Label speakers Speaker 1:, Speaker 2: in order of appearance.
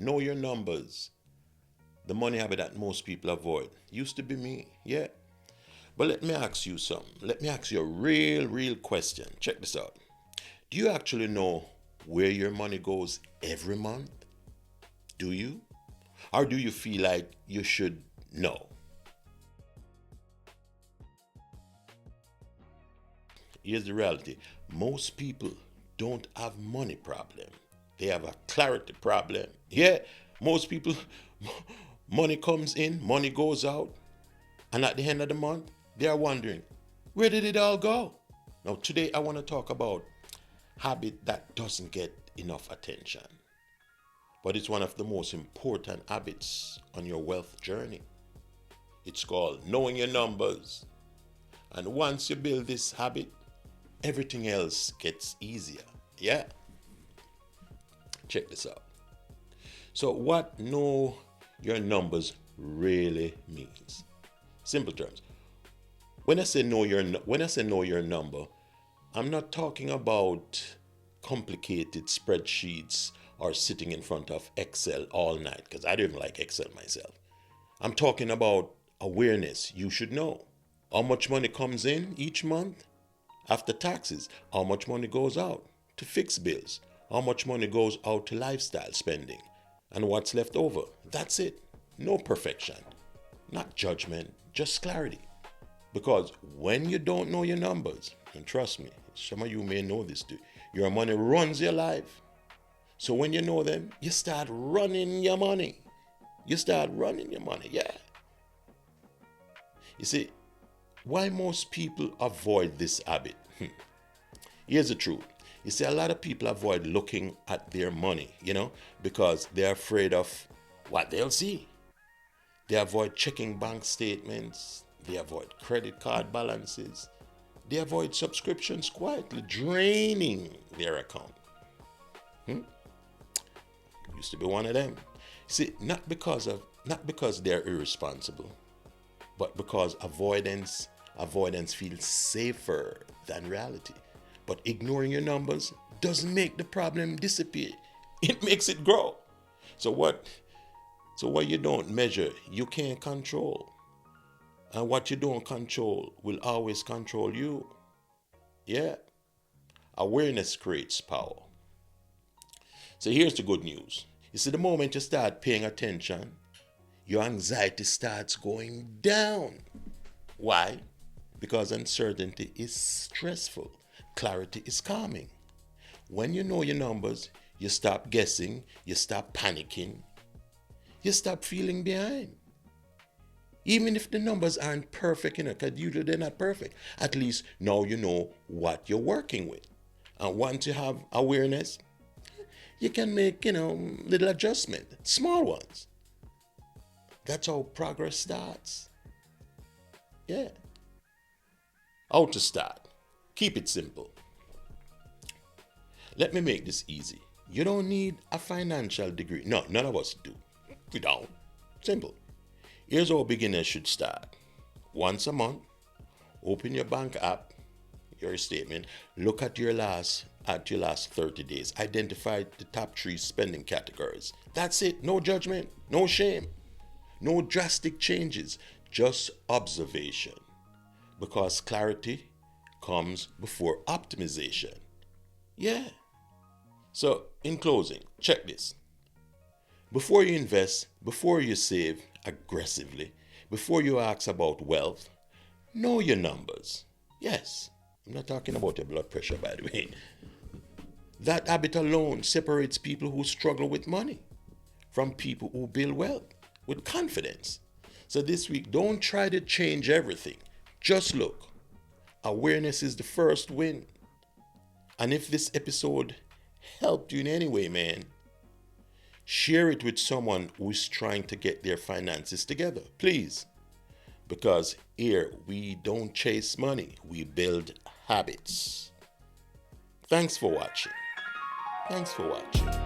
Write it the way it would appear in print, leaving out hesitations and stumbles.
Speaker 1: Know your numbers. The money habit that most people avoid. Used to be me, yeah. But let me ask you something. Let me ask you a real question. Check this out. Do you actually know where your money goes every month? Do you? Or do you feel like you should know? Here's the reality. Most people don't have money problem. They have a clarity problem. Yeah, most people money comes in, money goes out, and at the end of the month, they are wondering, where did it all go? Now today I want to talk about habit that doesn't get enough attention, but it's one of the most important habits on your wealth journey. It's called knowing your numbers. And once you build this habit, everything else gets easier. Yeah, check this out. So, what know your numbers really means? Simple terms. When I say know your number, I'm not talking about complicated spreadsheets or sitting in front of Excel all night because I don't even like Excel myself. I'm talking about awareness. You should know how much money comes in each month after taxes, how much money goes out to fix bills, how much money goes out to lifestyle spending, and what's left over. That's it. No perfection, not judgment, just clarity. Because when you don't know your numbers, and trust me, some of you may know this too, your money runs your life. So when you know them, you start running your money. You start running your money, yeah. You see, why most people avoid this habit? Here's the truth. You see, a lot of people avoid looking at their money, because they're afraid of what they'll see. They avoid checking bank statements. They avoid credit card balances. They avoid subscriptions quietly draining their account. Used to be one of them. See, not because they're irresponsible, but because avoidance feels safer than reality. But ignoring your numbers doesn't make the problem disappear. It makes it grow. So what you don't measure, you can't control. And what you don't control will always control you. Yeah. Awareness creates power. So here's the good news. You see, the moment you start paying attention, your anxiety starts going down. Why? Because uncertainty is stressful. Clarity is calming. When you know your numbers, you stop guessing, you stop panicking, you stop feeling behind. Even if the numbers aren't perfect, because usually they're not perfect. At least now you know what you're working with. And once you have awareness, you can make, little adjustment, small ones. That's how progress starts. Yeah. How to start? Keep it simple. Let me make this easy. You don't need a financial degree. No, none of us do. We don't. Simple. Here's how beginners should start. Once a month, open your bank app, your statement, look at your last 30 days. Identify the top 3 spending categories. That's it. No judgment, no shame, no drastic changes, just observation. Because clarity comes before optimization. Yeah. So, in closing, check this. Before you invest, before you save aggressively, before you ask about wealth, know your numbers. Yes, I'm not talking about your blood pressure, by the way. That habit alone separates people who struggle with money from people who build wealth with confidence. So this week, don't try to change everything. Just look. Awareness is the first win. And if this episode helped you in any way, man, share it with someone who is trying to get their finances together, please. Because here, we don't chase money, we build habits. Thanks for watching. Thanks for watching.